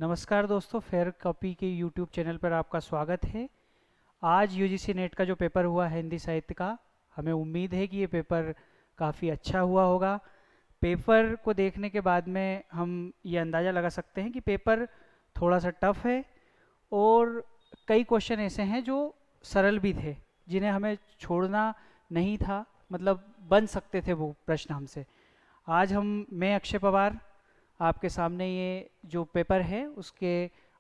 नमस्कार दोस्तों, fair copy के यूट्यूब चैनल पर आपका स्वागत है। आज यूजीसी नेट का जो पेपर हुआ है हिंदी साहित्य का, हमें उम्मीद है कि ये पेपर काफ़ी अच्छा हुआ होगा। पेपर को देखने के बाद में हम ये अंदाज़ा लगा सकते हैं कि पेपर थोड़ा सा टफ है और कई क्वेश्चन ऐसे हैं जो सरल भी थे, जिन्हें हमें छोड़ना नहीं था, मतलब बन सकते थे वो प्रश्न हमसे। आज मैं अक्षय पवार आपके सामने ये जो पेपर है उसके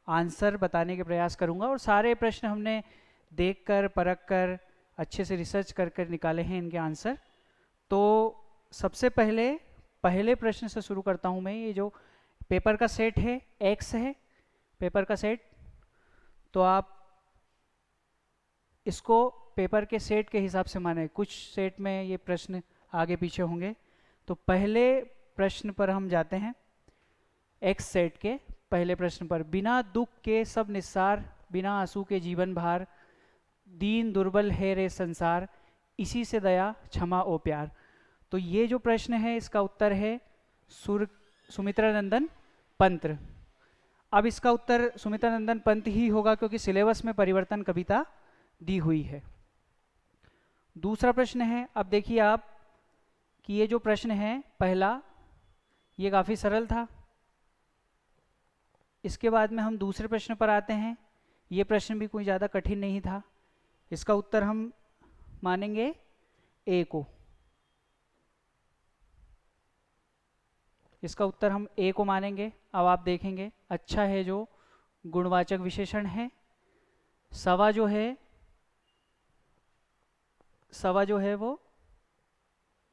आंसर बताने के प्रयास करूंगा, और सारे प्रश्न हमने देख कर परख कर अच्छे से रिसर्च कर कर निकाले हैं इनके आंसर। तो सबसे पहले पहले प्रश्न से शुरू करता हूं मैं। ये जो पेपर का सेट है, एक्स है पेपर का सेट, तो आप इसको पेपर के सेट के हिसाब से माने। कुछ सेट में ये प्रश्न आगे पीछे होंगे। तो पहले प्रश्न पर हम जाते हैं। एक्स सेट के पहले प्रश्न पर, बिना दुख के सब निस्सार, बिना आंसू के जीवन भार, दीन दुर्बल है रे संसार, इसी से दया क्षमा ओ प्यार। तो ये जो प्रश्न है इसका उत्तर है सुर सुमित्रा नंदन पंत। अब इसका उत्तर सुमित्रा नंदन पंत ही होगा क्योंकि सिलेबस में परिवर्तन कविता दी हुई है। दूसरा प्रश्न है, अब देखिए आप कि ये जो प्रश्न है पहला, ये काफ़ी सरल था। इसके बाद में हम दूसरे प्रश्न पर आते हैं। ये प्रश्न भी कोई ज़्यादा कठिन नहीं था। इसका उत्तर हम मानेंगे ए को। इसका उत्तर हम ए को मानेंगे। अब आप देखेंगे, अच्छा है जो गुणवाचक विशेषण है। सवा जो है, सवा जो है वो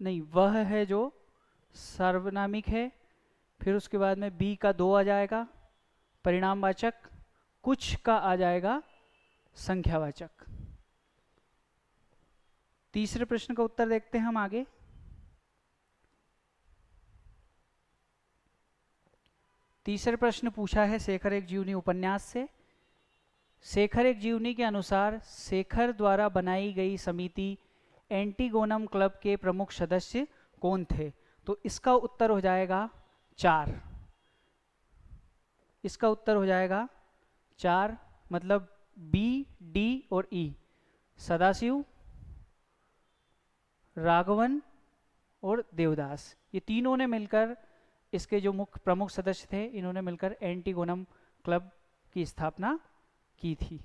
नहीं, वह है जो सर्वनामिक है। फिर उसके बाद में बी का दो आ जाएगा परिणामवाचक, कुछ का आ जाएगा संख्यावाचक। तीसरे प्रश्न का उत्तर देखते हैं हम आगे। तीसरे प्रश्न पूछा है शेखर एक जीवनी उपन्यास से। शेखर एक जीवनी के अनुसार शेखर द्वारा बनाई गई समिति एंटीगोनम क्लब के प्रमुख सदस्य कौन थे? तो इसका उत्तर हो जाएगा चार। इसका उत्तर हो जाएगा चार, मतलब बी, डी और ई। सदाशिव, राघवन और देवदास, ये तीनों ने मिलकर, इसके जो मुख्य प्रमुख सदस्य थे, इन्होंने मिलकर एंटीगोनम क्लब की स्थापना की थी।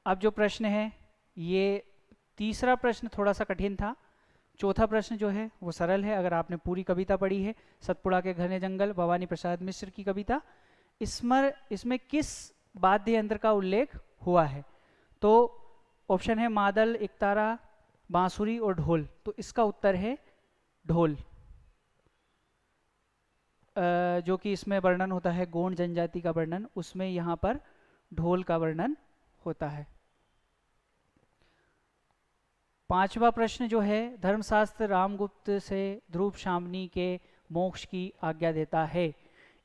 अब जो प्रश्न है, ये तीसरा प्रश्न थोड़ा सा कठिन था। चौथा प्रश्न जो है वो सरल है। अगर आपने पूरी कविता पढ़ी है, सतपुड़ा के घने जंगल, भवानी प्रसाद मिश्र की कविता, इसमें किस वाद्य यंत्र का उल्लेख हुआ है? तो ऑप्शन है मादल, एकतारा, बांसुरी और ढोल। तो इसका उत्तर है ढोल। जो कि इसमें वर्णन होता है गोंड जनजाति का वर्णन, उसमें यहाँ पर ढोल का वर्णन होता है। पांचवा प्रश्न जो है, धर्मशास्त्र रामगुप्त से ध्रुव शामनी के मोक्ष की आज्ञा देता है।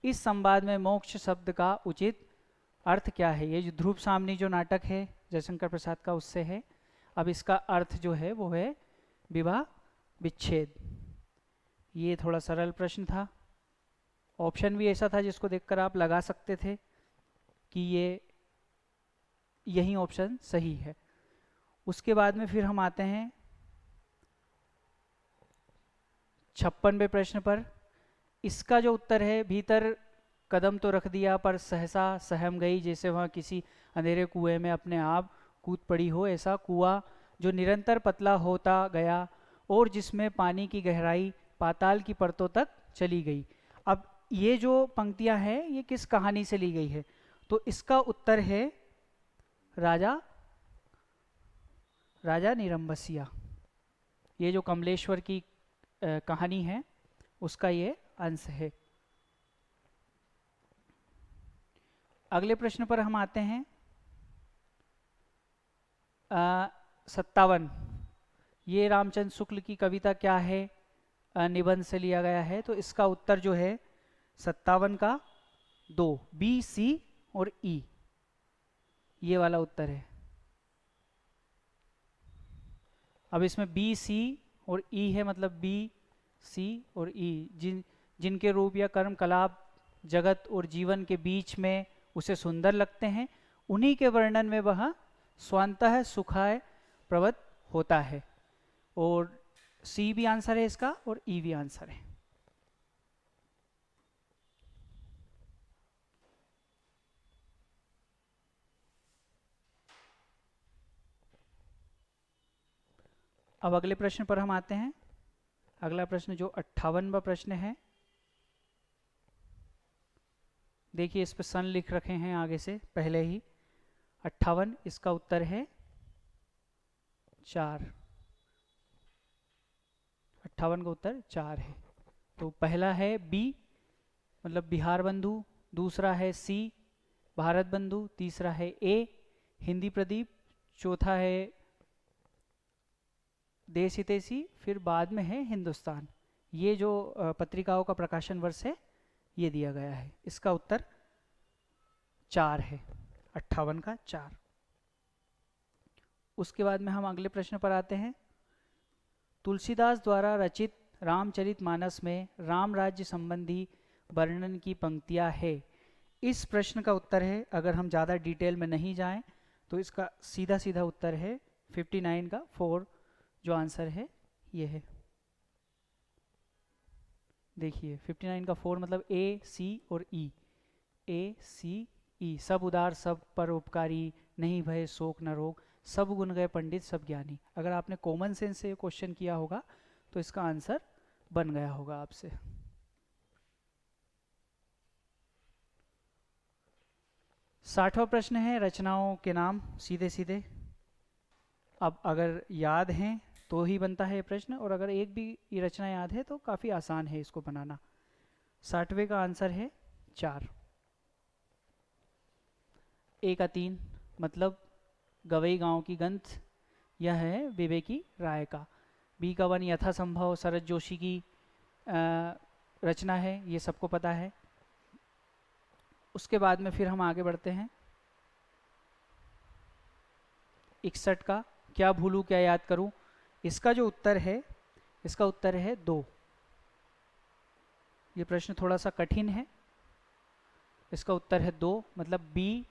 इस संवाद में मोक्ष शब्द का उचित अर्थ क्या है? ये जो ध्रुव शामनी जो नाटक है जयशंकर प्रसाद का, उससे है। अब इसका अर्थ जो है वो है विवाह विच्छेद। ये थोड़ा सरल प्रश्न था। ऑप्शन भी ऐसा था जिसको देखकर आप लगा सकते थे कि ये यही ऑप्शन सही है। उसके बाद में फिर हम आते हैं 56वें प्रश्न पर। इसका जो उत्तर है, भीतर कदम तो रख दिया पर सहसा सहम गई, जैसे वह किसी अंधेरे कुएं में अपने आप कूद पड़ी हो, ऐसा कुआं जो निरंतर पतला होता गया और जिसमें पानी की गहराई पाताल की परतों तक चली गई। अब ये जो पंक्तियां हैं ये किस कहानी से ली गई है? तो इसका उत्तर है राजा राजा निरंबसिया। ये जो कमलेश्वर की कहानी है उसका ये अंश है। अगले प्रश्न पर हम आते हैं 57। ये रामचंद्र शुक्ल की कविता क्या है? निबंध से लिया गया है। तो इसका उत्तर जो है 57 का दो, बी, सी और ई, ये वाला उत्तर है। अब इसमें बी, सी और ई है, मतलब बी, सी और ई, जिनके रूप या कर्म कलाप जगत और जीवन के बीच में उसे सुंदर लगते हैं, उन्हीं के वर्णन में वह स्वांतः सुखाय प्रवृत्त होता है। और सी भी आंसर है इसका और ई भी आंसर है। अब अगले प्रश्न पर हम आते हैं। अगला प्रश्न जो 58वां प्रश्न है, देखिए इस पर सन लिख रखे हैं आगे से पहले ही। 58, इसका उत्तर है 4। 58 का उत्तर 4 है। तो पहला है बी मतलब बिहार बंधु, दूसरा है सी भारत बंधु, तीसरा है ए हिंदी प्रदीप, चौथा है देश हितैषी, फिर बाद में है हिंदुस्तान। ये जो पत्रिकाओं का प्रकाशन वर्ष है ये दिया गया है। इसका उत्तर 4 है, 58 का 4। उसके बाद में हम अगले प्रश्न पर आते हैं। तुलसीदास द्वारा रचित रामचरितमानस में राम राज्य संबंधी वर्णन की पंक्तियां है। इस प्रश्न का उत्तर है, अगर हम ज़्यादा डिटेल में नहीं जाएं तो इसका सीधा सीधा उत्तर है 59 का 4, जो आंसर है ये है। देखिए 59 का 4 मतलब ए सी और ई, ए सी ई। सब उदार सब परोपकारी, नहीं भय शोक न रोग, सब गुण गए पंडित सब ज्ञानी। अगर आपने कॉमन सेंस से क्वेश्चन किया होगा तो इसका आंसर बन गया होगा आपसे। साठवां प्रश्न है रचनाओं के नाम, सीधे सीधे। अब अगर याद हैं तो ही बनता है ये प्रश्न, और अगर एक भी ये रचना याद है तो काफ़ी आसान है इसको बनाना। 60वें का आंसर है 4। ए का 3 मतलब गवई गांव की गंध, यह है विवेकी राय का। बी का 1 यथासंभव शरद जोशी की रचना है, ये सबको पता है। उसके बाद में फिर हम आगे बढ़ते हैं। 61 का क्या भूलूं क्या याद करूं, इसका जो उत्तर है, इसका उत्तर है 2। ये प्रश्न थोड़ा सा कठिन है। इसका उत्तर है 2 मतलब बी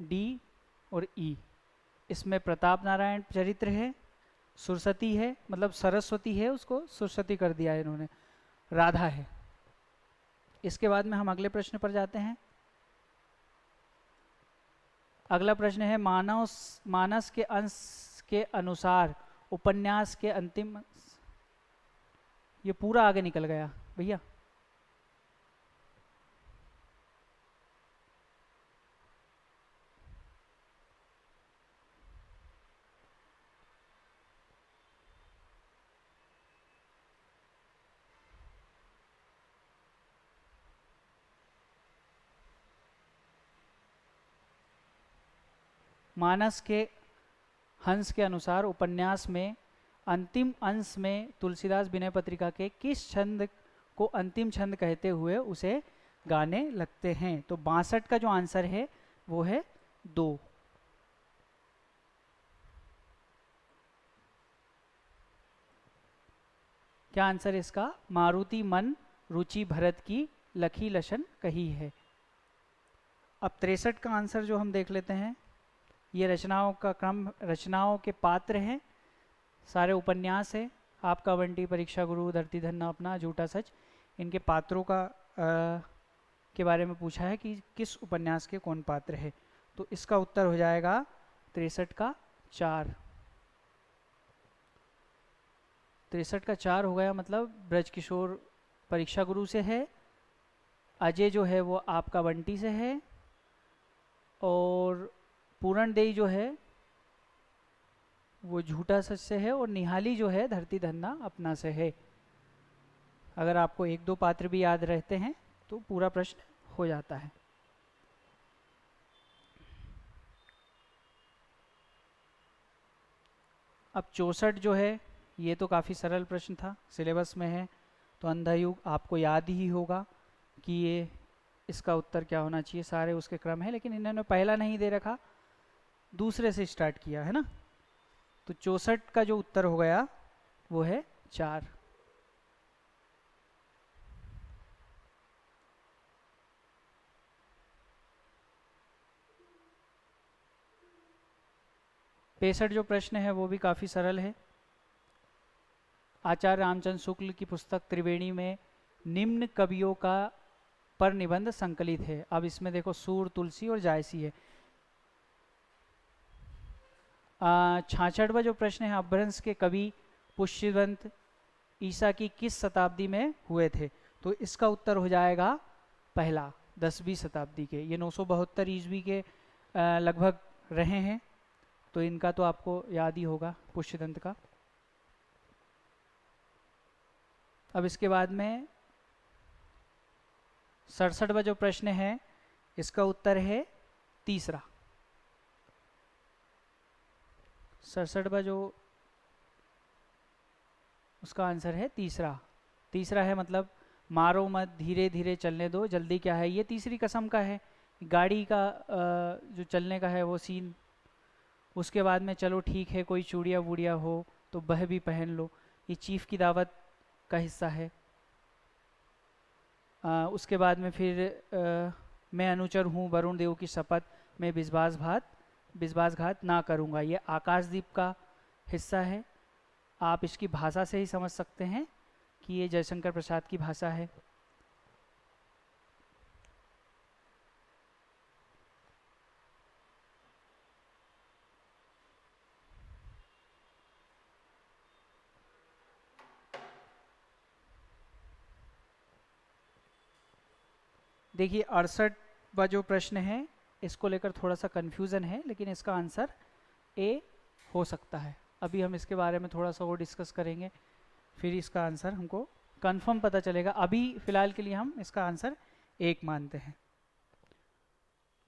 डी और ई। इसमें प्रताप नारायण चरित्र है, सुरसती है मतलब सरस्वती है, उसको सुरसती कर दिया है इन्होंने, राधा है। इसके बाद में हम अगले प्रश्न पर जाते हैं। अगला प्रश्न है मानस के अंश के अनुसार उपन्यास के अंतिम, ये पूरा आगे निकल गया भैया। मानस के हंस के अनुसार उपन्यास में अंतिम अंश में तुलसीदास विनय पत्रिका के किस छंद को अंतिम छंद कहते हुए उसे गाने लगते हैं। तो 62 का जो आंसर है वो है 2। क्या आंसर है इसका, मारुति मन रुचि भरत की लखी लशन कही है। अब 63 का आंसर जो हम देख लेते हैं। ये रचनाओं का क्रम, रचनाओं के पात्र हैं, सारे उपन्यास है। आपका बंटी, परीक्षा गुरु, धरती धन्ना, अपना, झूठा सच, इनके पात्रों का के बारे में पूछा है कि किस उपन्यास के कौन पात्र है। तो इसका उत्तर हो जाएगा 63 का 4। 63 का 4 हो गया मतलब ब्रजकिशोर परीक्षा गुरु से है, अजय जो है वो आपका बंटी से है, और पूरणदेई जो है वो झूठा सच से है, और निहाली जो है धरती धन्ना अपना से है। अगर आपको 1-2 पात्र भी याद रहते हैं तो पूरा प्रश्न हो जाता है। अब 64 जो है ये तो काफ़ी सरल प्रश्न था, सिलेबस में है, तो अंधा युग आपको याद ही होगा कि ये इसका उत्तर क्या होना चाहिए। सारे उसके क्रम है, लेकिन इन्होंने पहला नहीं दे रखा, दूसरे से स्टार्ट किया है ना। तो 64 का जो उत्तर हो गया वो है 4। 65 जो प्रश्न है वो भी काफ़ी सरल है। आचार्य रामचंद्र शुक्ल की पुस्तक त्रिवेणी में निम्न कवियों का पर निबंध संकलित है। अब इसमें देखो सूर, तुलसी और जायसी है। 66वां जो प्रश्न है, अपभ्रंश के कवि पुष्यवंत ईसा की किस शताब्दी में हुए थे? तो इसका उत्तर हो जाएगा पहला, 10वीं शताब्दी के। ये 972 ईस्वी के लगभग रहे हैं, तो इनका तो आपको याद ही होगा पुष्यदंत का। अब इसके बाद में 67वां जो प्रश्न है, इसका उत्तर है तीसरा। 67वां जो उसका आंसर है तीसरा। तीसरा है मतलब मारो मत, धीरे धीरे चलने दो, जल्दी क्या है, ये तीसरी कसम का है। गाड़ी का जो चलने का है वो सीन। उसके बाद में चलो ठीक है, कोई चूड़िया वूड़िया हो तो वह भी पहन लो, ये चीफ की दावत का हिस्सा है। उसके बाद में फिर मैं अनुचर हूँ वरुण देव की शपथ, मैं विश्वासघात ना करूँगा, ये आकाशदीप का हिस्सा है। आप इसकी भाषा से ही समझ सकते हैं कि ये जयशंकर प्रसाद की भाषा है। देखिए 68वां जो प्रश्न है, इसको लेकर थोड़ा सा कन्फ्यूज़न है, लेकिन इसका आंसर ए हो सकता है। अभी हम इसके बारे में थोड़ा सा और डिस्कस करेंगे, फिर इसका आंसर हमको कंफर्म पता चलेगा। अभी फ़िलहाल के लिए हम इसका आंसर एक मानते हैं।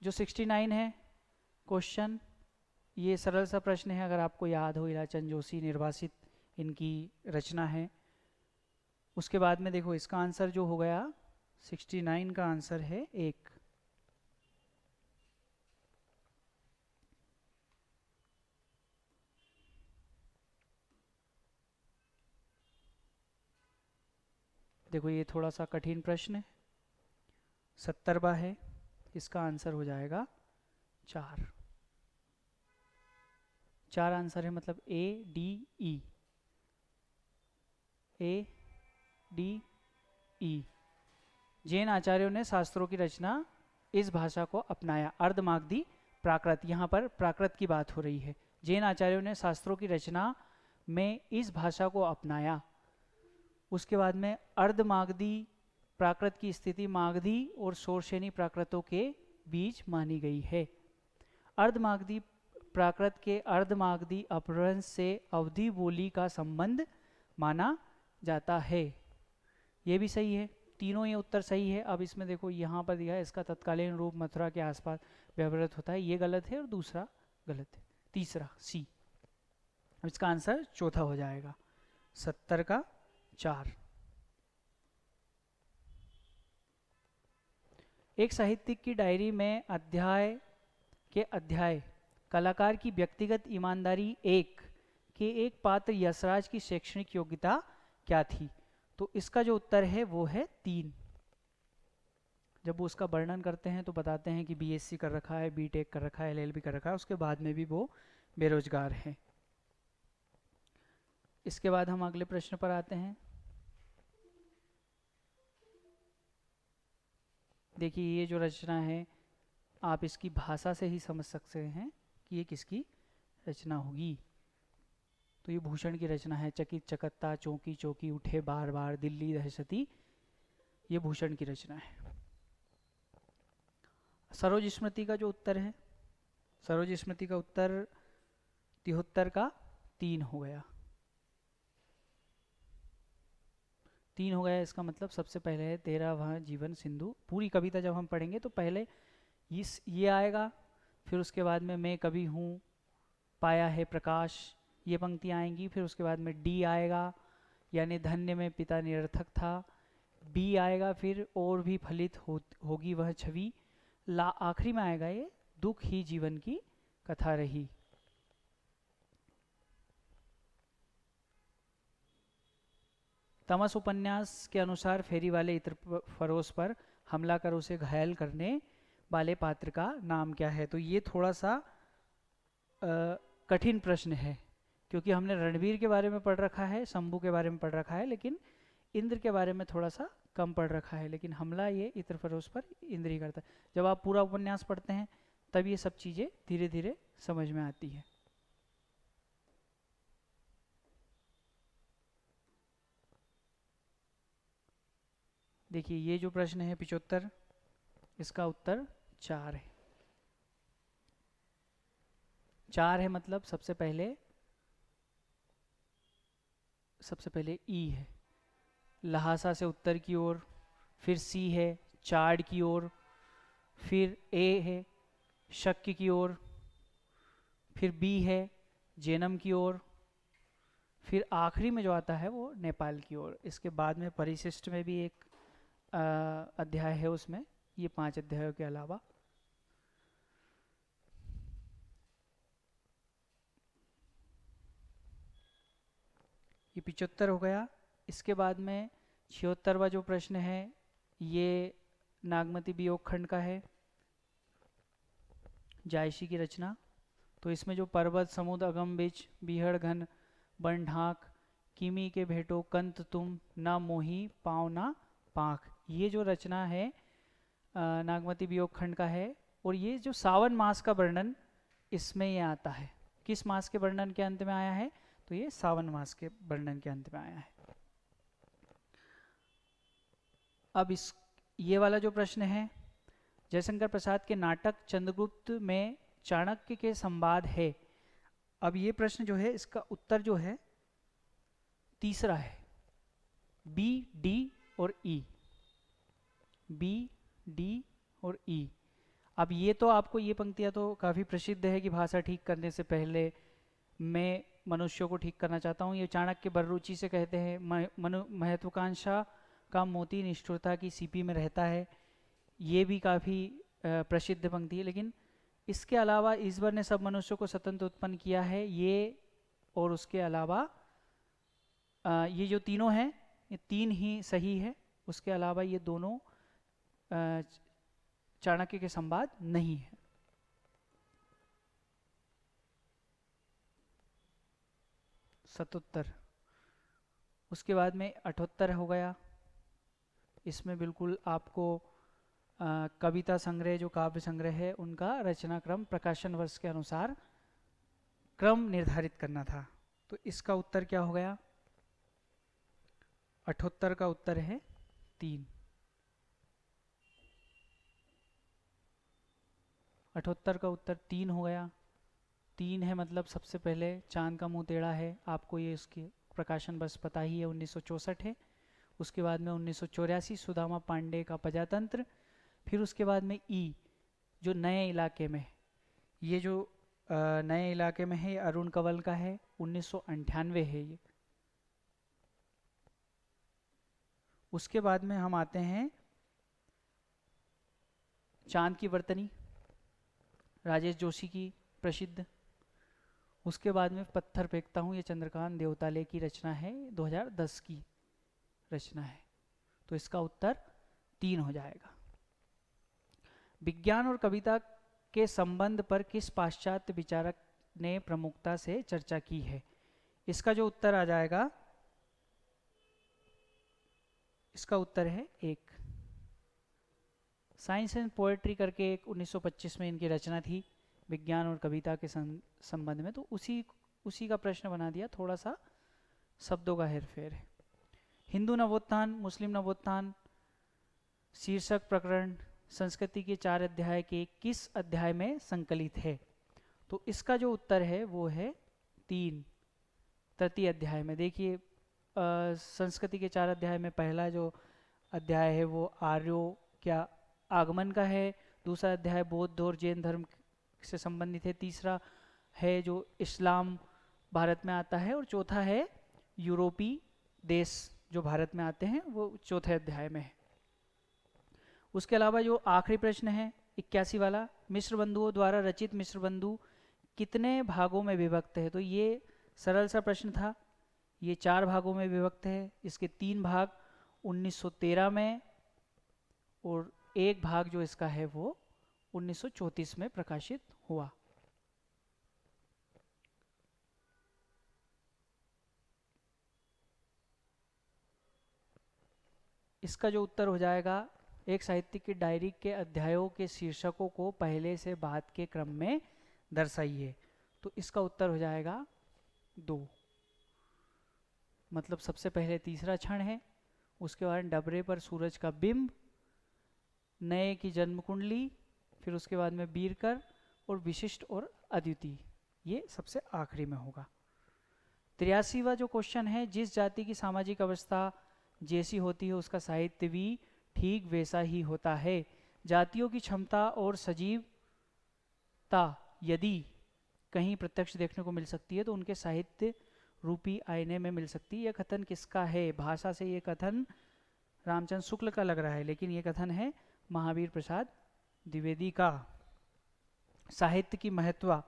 जो 69 है क्वेश्चन, ये सरल सा प्रश्न है, अगर आपको याद हो, हीराचंद जोशी निर्वासित इनकी रचना है। उसके बाद में देखो इसका आंसर जो हो गया 69 का आंसर है एक। देखो ये थोड़ा सा कठिन प्रश्न है। 70वां है, इसका आंसर हो जाएगा 4। 4 आंसर है, मतलब A D E, A D E. Jain आचार्यों ने शास्त्रों की रचना इस भाषा को अपनाया। अर्धमागधी प्राकृत, यहाँ पर प्राकृत की बात हो रही है। जैन आचार्यों ने शास्त्रों की रचना में इस भाषा को अपनाया। उसके बाद में अर्धमागधी प्राकृत की स्थिति मागधी और शोरसेनी प्राकृतों के बीच मानी गई है। अर्धमागधी प्राकृत के अर्धमागधी अपभ्रंश से अवधी बोली का संबंध माना जाता है। ये भी सही है, तीनों ये उत्तर सही है। अब इसमें देखो यहाँ पर दिया है, इसका तत्कालीन रूप मथुरा के आसपास व्यवहृत होता है, ये गलत है और दूसरा गलत है। तीसरा सी, अब इसका आंसर चौथा हो जाएगा, 70 का 4। एक साहित्यिक की डायरी में अध्याय कलाकार की व्यक्तिगत ईमानदारी एक पात्र यशराज की शैक्षणिक योग्यता क्या थी? तो इसका जो उत्तर है वो है 3। जब वो उसका वर्णन करते हैं तो बताते हैं कि बीएससी कर रखा है, बीटेक कर रखा है, एलएलबी कर रखा है, उसके बाद में भी वो बेरोजगार है। इसके बाद हम अगले प्रश्न पर आते हैं। देखिए ये जो रचना है, आप इसकी भाषा से ही समझ सकते हैं कि ये किसकी रचना होगी। तो ये भूषण की रचना है। चकित चकत्ता, चौकी चौकी उठे बार बार, दिल्ली दहशती, ये भूषण की रचना है। सरोज स्मृति का जो उत्तर है, सरोज स्मृति का उत्तर 73 का 3 हो गया। 3 हो गया, इसका मतलब सबसे पहले है तेरा वह जीवन सिंधु। पूरी कविता जब हम पढ़ेंगे तो पहले ये आएगा, फिर उसके बाद में मैं कवि हूँ, पाया है प्रकाश, ये पंक्तियाँ आएंगी। फिर उसके बाद में डी आएगा, यानी धन्य में पिता निरर्थक था। बी आएगा, फिर और भी फलित होगी वह छवि। ला आखिरी में आएगा ये, दुख ही जीवन की कथा रही। तमस उपन्यास के अनुसार फेरी वाले इत्र फरोश पर हमला कर उसे घायल करने वाले पात्र का नाम क्या है? तो ये थोड़ा सा कठिन प्रश्न है, क्योंकि हमने रणवीर के बारे में पढ़ रखा है, शंभू के बारे में पढ़ रखा है, लेकिन इंद्र के बारे में थोड़ा सा कम पढ़ रखा है। लेकिन हमला ये इत्र फरोज पर इंद्र ही करता है। जब आप पूरा उपन्यास पढ़ते हैं तब ये सब चीज़ें धीरे धीरे समझ में आती है। देखिए ये जो प्रश्न है 75, इसका उत्तर 4 है। 4 है मतलब सबसे पहले ई है, लहासा से उत्तर की ओर, फिर सी है चाड़ की ओर, फिर ए है शक्य की ओर, फिर बी है जेनम की ओर, फिर आखिरी में जो आता है वो नेपाल की ओर। इसके बाद में परिशिष्ट में भी एक अध्याय है, उसमें ये 5 अध्यायों के अलावा। ये 75 हो गया। इसके बाद में 76वां जो प्रश्न है ये नागमती वियोग खंड का है, जायसी की रचना। तो इसमें जो पर्वत समुद्र अगम बिच बिहड़ घन बन ढाक किमी के भेटो कंत तुम ना मोही पाँव ना पाँख, ये जो रचना है नागमती वियोग खंड का है। और ये जो सावन मास का वर्णन इसमें ये आता है, किस मास के वर्णन के अंत में आया है, तो ये सावन मास के वर्णन के अंत में आया है। अब इस ये वाला जो प्रश्न है, जयशंकर प्रसाद के नाटक चंद्रगुप्त में चाणक्य के संवाद है। अब ये प्रश्न जो है इसका उत्तर जो है तीसरा है, बी डी और ई, बी डी और ई। अब ये तो आपको ये पंक्तियां तो काफ़ी प्रसिद्ध है कि भाषा ठीक करने से पहले मैं मनुष्यों को ठीक करना चाहता हूँ। ये चाणक्य बर्रुचि से कहते हैं, महत्वाकांक्षा का मोती निष्ठुरता की सीपी में रहता है। ये भी काफ़ी प्रसिद्ध पंक्ति है। लेकिन इसके अलावा ईश्वर ने सब मनुष्यों को स्वतंत्र उत्पन्न किया है, ये और उसके अलावा ये जो तीनों हैं ये 3 ही सही है। उसके अलावा ये दोनों चाणक्य के संवाद नहीं है। सतुत्तर। उसके बाद में 78 हो गया। इसमें बिल्कुल आपको कविता संग्रह जो काव्य संग्रह है उनका रचना क्रम प्रकाशन वर्ष के अनुसार क्रम निर्धारित करना था। तो इसका उत्तर क्या हो गया, 78 का उत्तर है 3। 78 का उत्तर 3 हो गया। 3 है मतलब सबसे पहले चांद का मुंह टेढ़ा है, आपको ये उसके प्रकाशन वर्ष पता ही है, 1964 है। उसके बाद में 1984 सुदामा पांडे का प्रजातंत्र। फिर उसके बाद में ई जो नए इलाके में, ये जो नए इलाके में है अरुण कंवल का है, 1998 है ये। उसके बाद में हम आते हैं चांद की वर्तनी, राजेश जोशी की प्रसिद्ध। उसके बाद में पत्थर फेंकता हूँ, ये चंद्रकांत देवताले की रचना है, 2010 की रचना है। तो इसका उत्तर 3 हो जाएगा। विज्ञान और कविता के संबंध पर किस पाश्चात्य विचारक ने प्रमुखता से चर्चा की है, इसका जो उत्तर आ जाएगा, इसका उत्तर है 1। साइंस एंड पोएट्री करके एक 1925 में इनकी रचना थी विज्ञान और कविता के संबंध में। तो उसी का प्रश्न बना दिया, थोड़ा सा शब्दों का हेरफेर है। हिंदू नवोत्थान मुस्लिम नवोत्थान शीर्षक प्रकरण संस्कृति के 4 अध्याय के किस अध्याय में संकलित है, तो इसका जो उत्तर है वो है 3, तृतीय अध्याय में। देखिए संस्कृति के 4 अध्याय में पहला जो अध्याय है वो आर्यों क्या आगमन का है, दूसरा अध्याय बौद्ध और जैन धर्म से संबंधित है, तीसरा है जो इस्लाम भारत में आता है, और चौथा है यूरोपीय देश जो भारत में आते हैं, वो चौथे अध्याय में है। उसके अलावा जो आखिरी प्रश्न है 81 वाला, मिश्र बंधुओं द्वारा रचित मिश्र बंधु कितने भागों में विभक्त है, तो ये सरल सा प्रश्न था। ये 4 भागों में विभक्त है। इसके 3 भाग 1913 में और एक भाग जो इसका है वो 1934 में प्रकाशित हुआ। इसका जो उत्तर हो जाएगा, एक साहित्यिक की डायरी के अध्यायों के शीर्षकों को पहले से बाद के क्रम में दर्शाइए। तो इसका उत्तर हो जाएगा 2। मतलब सबसे पहले तीसरा क्षण है, उसके बाद डबरे पर सूरज का बिंब, नए की जन्म कुंडली, फिर उसके बाद में बीरकर और विशिष्ट और अद्वितीय, ये सबसे आखिरी में होगा। 83वां जो क्वेश्चन है, जिस जाति की सामाजिक अवस्था जैसी होती है उसका साहित्य भी ठीक वैसा ही होता है। जातियों की क्षमता और सजीवता यदि कहीं प्रत्यक्ष देखने को मिल सकती है तो उनके साहित्य रूपी आईने में मिल सकती है। यह कथन किसका है? भाषा से ये कथन रामचंद्र शुक्ल का लग रहा है, लेकिन ये कथन है महावीर प्रसाद द्विवेदी का। साहित्य की महत्व,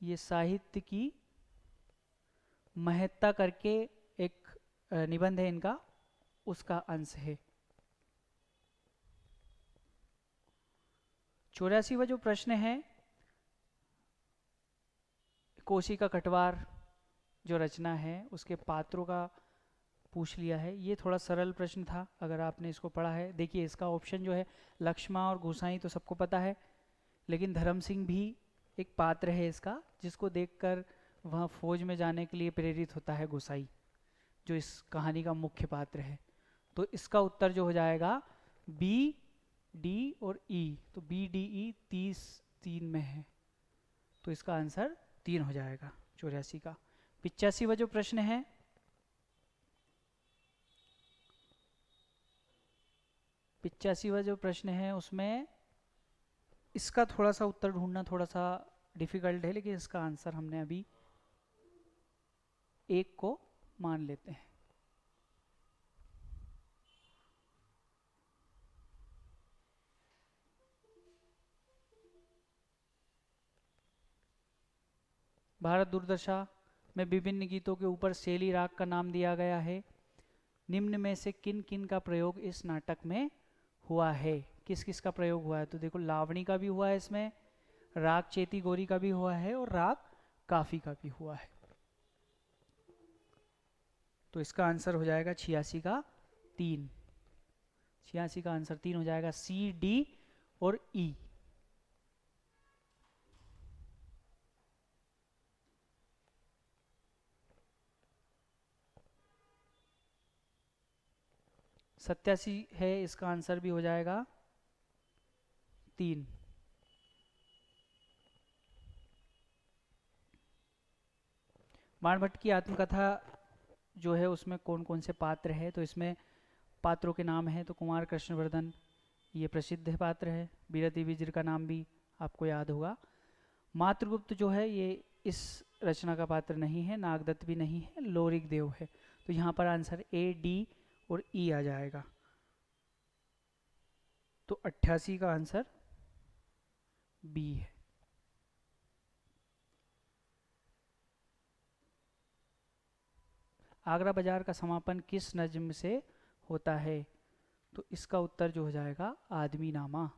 ये साहित्य की महत्ता करके एक निबंध है इनका, उसका अंश है। 84वां जो प्रश्न है, कोसी का कटवार जो रचना है उसके पात्रों का पूछ लिया है। ये थोड़ा सरल प्रश्न था अगर आपने इसको पढ़ा है। देखिए इसका ऑप्शन जो है लक्ष्मा और गोसाई तो सबको पता है, लेकिन धर्म सिंह भी एक पात्र है इसका, जिसको देखकर वह फौज में जाने के लिए प्रेरित होता है गोसाई, जो इस कहानी का मुख्य पात्र है। तो इसका उत्तर जो हो जाएगा बी, डी और ई। तो बी, डी, ई 30-3 में है, तो इसका आंसर 3 हो जाएगा 84 का। 85वां जो प्रश्न है, उसमें इसका थोड़ा सा उत्तर ढूंढना थोड़ा सा डिफिकल्ट है, लेकिन इसका आंसर हमने अभी 1 को मान लेते हैं। भारत दूरदर्शा में विभिन्न गीतों के ऊपर शैली राग का नाम दिया गया है। निम्न में से किन किन का प्रयोग इस नाटक में हुआ है? किस किस का प्रयोग हुआ है? तो देखो लावणी का भी हुआ है इसमें, राग चेती गौरी का भी हुआ है और राग काफी का भी हुआ है। तो इसका आंसर हो जाएगा 86 का 3। 86 का आंसर 3 हो जाएगा, सी, डी और ई। सत्यासी है, इसका आंसर भी हो जाएगा 3। बाणभट्ट की आत्मकथा जो है उसमें कौन कौन से पात्र है? तो इसमें पात्रों के नाम है तो कुमार कृष्णवर्धन ये प्रसिद्ध है पात्र है। बीरति विजर का नाम भी आपको याद होगा। मातृगुप्त जो है ये इस रचना का पात्र नहीं है, नागदत्त भी नहीं है, लोरिक देव है। तो यहाँ पर आंसर ए, डी और ई आ जाएगा। तो 88 का आंसर बी है। आगरा बाजार का समापन किस नज्म से होता है? तो इसका उत्तर जो हो जाएगा आदमी नामा।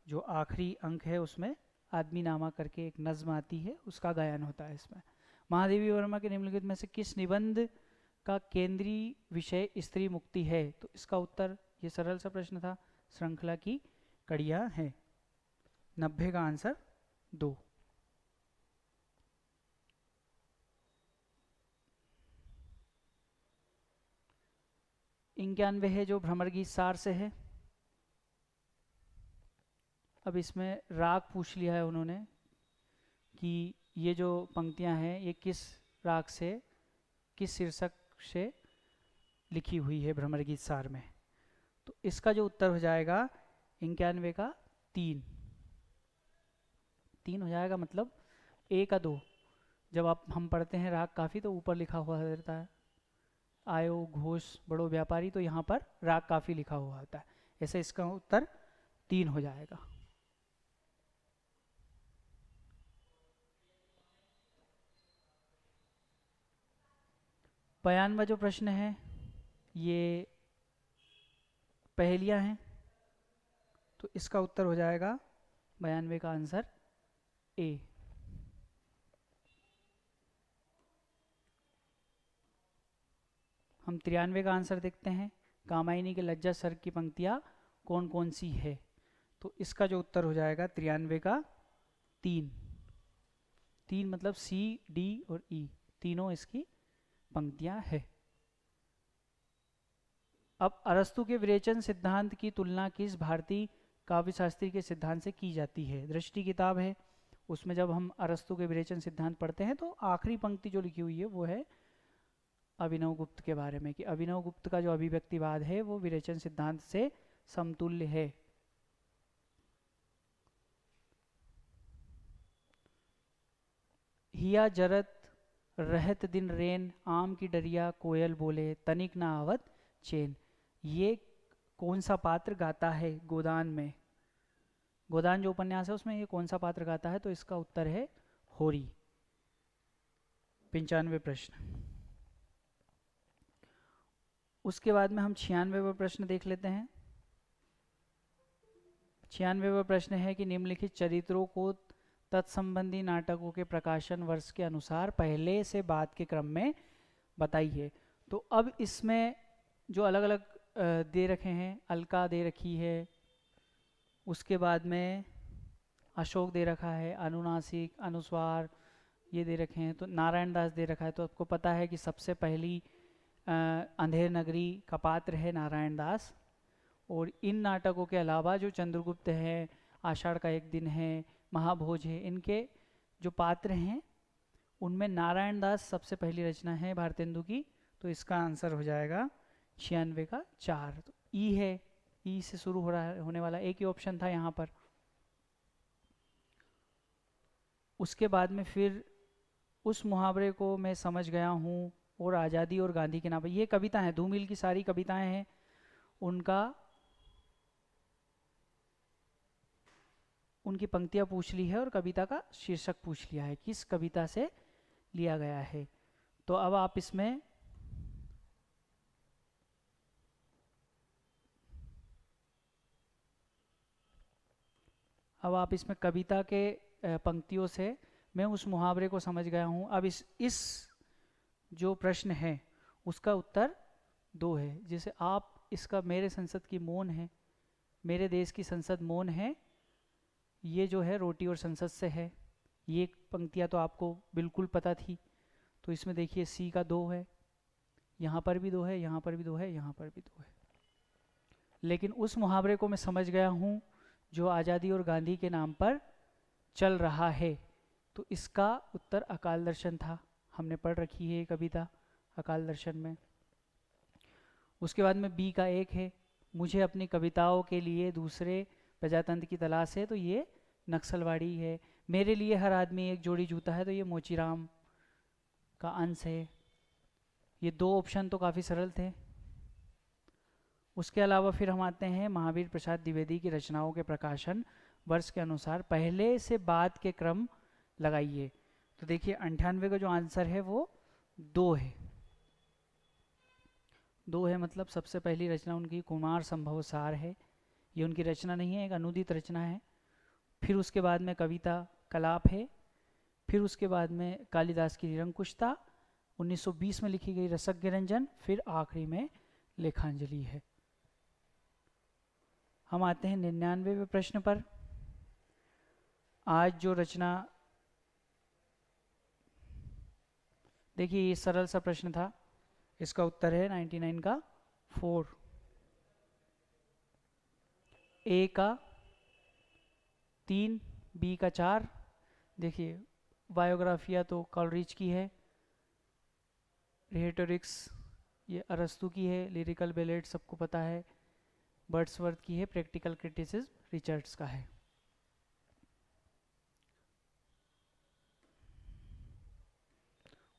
जो आखिरी अंक है उसमें आदमी नामा करके एक नज्म आती है, उसका गायन होता है इसमें। महादेवी वर्मा के निम्नलिखित में से किस निबंध का केंद्रीय विषय स्त्री मुक्ति है? तो इसका उत्तर, ये सरल सा प्रश्न था, श्रृंखला की कड़ियाँ हैं। 90 का आंसर 2। इक्यानवे है जो भ्रमर गीत सार से है। अब इसमें राग पूछ लिया है उन्होंने कि ये जो पंक्तियां हैं ये किस राग से, किस शीर्षक से लिखी हुई है भ्रमर गीत सार में। तो इसका जो उत्तर हो जाएगा 91 का 3। 3 हो जाएगा, मतलब ए का 2। जब आप हम पढ़ते हैं राग काफ़ी तो ऊपर लिखा हुआ रहता है आयो घोष बड़ो व्यापारी, तो यहाँ पर राग काफ़ी लिखा हुआ होता है। ऐसे इसका उत्तर 3 हो जाएगा। बयानवा जो प्रश्न है ये पहेलियाँ हैं, तो इसका उत्तर हो जाएगा 92 का आंसर ए। हम 93 का आंसर देखते हैं। कामायनी के लज्जा सर की पंक्तियाँ कौन कौन सी है? तो इसका जो उत्तर हो जाएगा 93 का 3। 3 मतलब सी, डी और ई, तीनों इसकी पंक्तियाँ है। अब अरस्तु के विरेचन सिद्धांत की तुलना किस भारतीय काव्यशास्त्री के सिद्धांत से की जाती है? दृष्टि किताब है, उसमें जब हम अरस्तु के विरेचन सिद्धांत पढ़ते हैं तो आखिरी पंक्ति जो लिखी हुई है वो है अभिनव गुप्त के बारे में, कि अभिनव गुप्त का जो अभिव्यक्तिवाद है वो विरेचन सिद्धांत से समतुल्य है। हिया जरत रहत दिन रेन, आम की डरिया कोयल बोले, तनिक ना आवत चैन। ये कौन सा पात्र गाता है गोदान में? गोदान जो उपन्यास है उसमें ये कौन सा पात्र गाता है? तो इसका उत्तर है होरी। 95 प्रश्न। उसके बाद में हम 96वां प्रश्न देख लेते हैं। 96वां प्रश्न है कि निम्नलिखित चरित्रों को तत्संबंधी नाटकों के प्रकाशन वर्ष के अनुसार पहले से बाद के क्रम में बताइए। तो अब इसमें जो अलग अलग दे रखे हैं, अलका दे रखी है, उसके बाद में अशोक दे रखा है, अनुनासिक, अनुस्वार ये दे रखे हैं, तो नारायण दास दे रखा है। तो आपको पता है कि सबसे पहली अंधेर नगरी का पात्र है नारायण दास। और इन नाटकों के अलावा जो चंद्रगुप्त है, आषाढ़ का एक दिन है, महाभोज है, इनके जो पात्र हैं उनमें नारायण दास सबसे पहली रचना है भारतेंदु की। तो इसका आंसर हो जाएगा 96 का 4। तो ई है, ई से शुरू हो रहा होने वाला एक ही ऑप्शन था यहाँ पर। उसके बाद में फिर उस मुहावरे को मैं समझ गया हूँ और आज़ादी और गांधी के नाम पर, ये कविता है, धूमिल की सारी कविताएं हैं, उनकी पंक्तियां पूछ ली है और कविता का शीर्षक पूछ लिया है, किस कविता से लिया गया है। तो अब आप इसमें कविता के पंक्तियों से मैं उस मुहावरे को समझ गया हूँ। अब इस जो प्रश्न है उसका उत्तर 2 है। जैसे आप इसका मेरे संसद की मौन है, मेरे देश की संसद मौन है, ये जो है रोटी और संसद से है। ये पंक्तियाँ तो आपको बिल्कुल पता थी। तो इसमें देखिए सी का 2 है, यहाँ पर भी 2 है, यहाँ पर भी 2 है, यहाँ पर भी 2 है। लेकिन उस मुहावरे को मैं समझ गया हूँ जो आज़ादी और गांधी के नाम पर चल रहा है। तो इसका उत्तर अकाल दर्शन था। हमने पढ़ रखी है ये कविता अकाल दर्शन में। उसके बाद में बी का 1 है, मुझे अपनी कविताओं के लिए दूसरे प्रजातंत्र की तलाश है। तो ये नक्सलवाड़ी है। मेरे लिए हर आदमी एक जोड़ी जूता है। तो ये मोचीराम का अंश है। ये 2 ऑप्शन तो काफ़ी सरल थे। उसके अलावा फिर हम आते हैं महावीर प्रसाद द्विवेदी की रचनाओं के प्रकाशन वर्ष के अनुसार पहले से बाद के क्रम लगाइए। तो देखिए 98 का जो आंसर है वो 2 है। 2 है मतलब सबसे पहली रचना उनकी कुमार संभव सार है। ये उनकी रचना नहीं है, एक अनुदित रचना है। फिर उसके बाद में कविता कलाप है। फिर उसके बाद में कालिदास की निरंकुशता, 1920 में लिखी गई रसज्ञ रंजन, फिर आखिरी में लेखांजलि है। हम आते हैं 99वें प्रश्न पर। आज जो रचना, देखिए ये सरल सा प्रश्न था, इसका उत्तर है 99 का 4। ए का 3, बी का 4। देखिए बायोग्राफिया तो कॉलरिज की है, रेहेटोरिक्स ये अरस्तु की है, लिरिकल बेलेट सबको पता है बर्ड्सवर्थ की है, प्रैक्टिकल क्रिटिसिज्म रिचर्ड्स का है।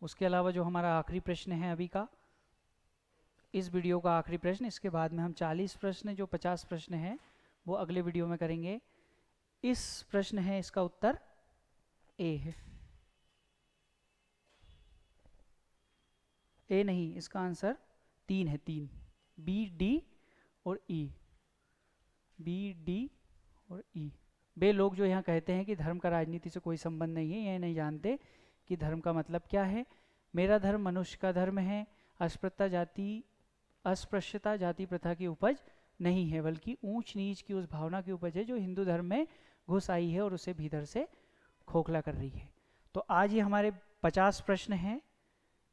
उसके अलावा जो हमारा आखिरी प्रश्न है अभी का, इस वीडियो का आखिरी प्रश्न, इसके बाद में हम 40 प्रश्न जो 50 प्रश्न हैं वो अगले वीडियो में करेंगे। इस प्रश्न है, इसका उत्तर ए है। ए नहीं, इसका आंसर 3 है, 3, बी, डी और ई। बी, डी और ई। वे लोग जो यहाँ कहते हैं कि धर्म का राजनीति से कोई संबंध नहीं है, यह नहीं जानते कि धर्म का मतलब क्या है। मेरा धर्म मनुष्य का धर्म है, अस्पृश्यता जाति प्रथा की उपज नहीं है, बल्कि ऊंच नीच की उस भावना की उपज है जो हिंदू धर्म में घुस आई है और उसे भीतर से खोखला कर रही है। तो आज ये हमारे 50 प्रश्न हैं,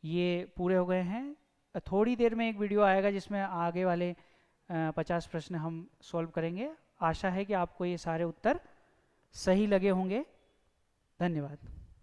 ये पूरे हो गए हैं। थोड़ी देर में एक वीडियो आएगा जिसमें आगे वाले 50 प्रश्न हम सॉल्व करेंगे। आशा है कि आपको ये सारे उत्तर सही लगे होंगे। धन्यवाद।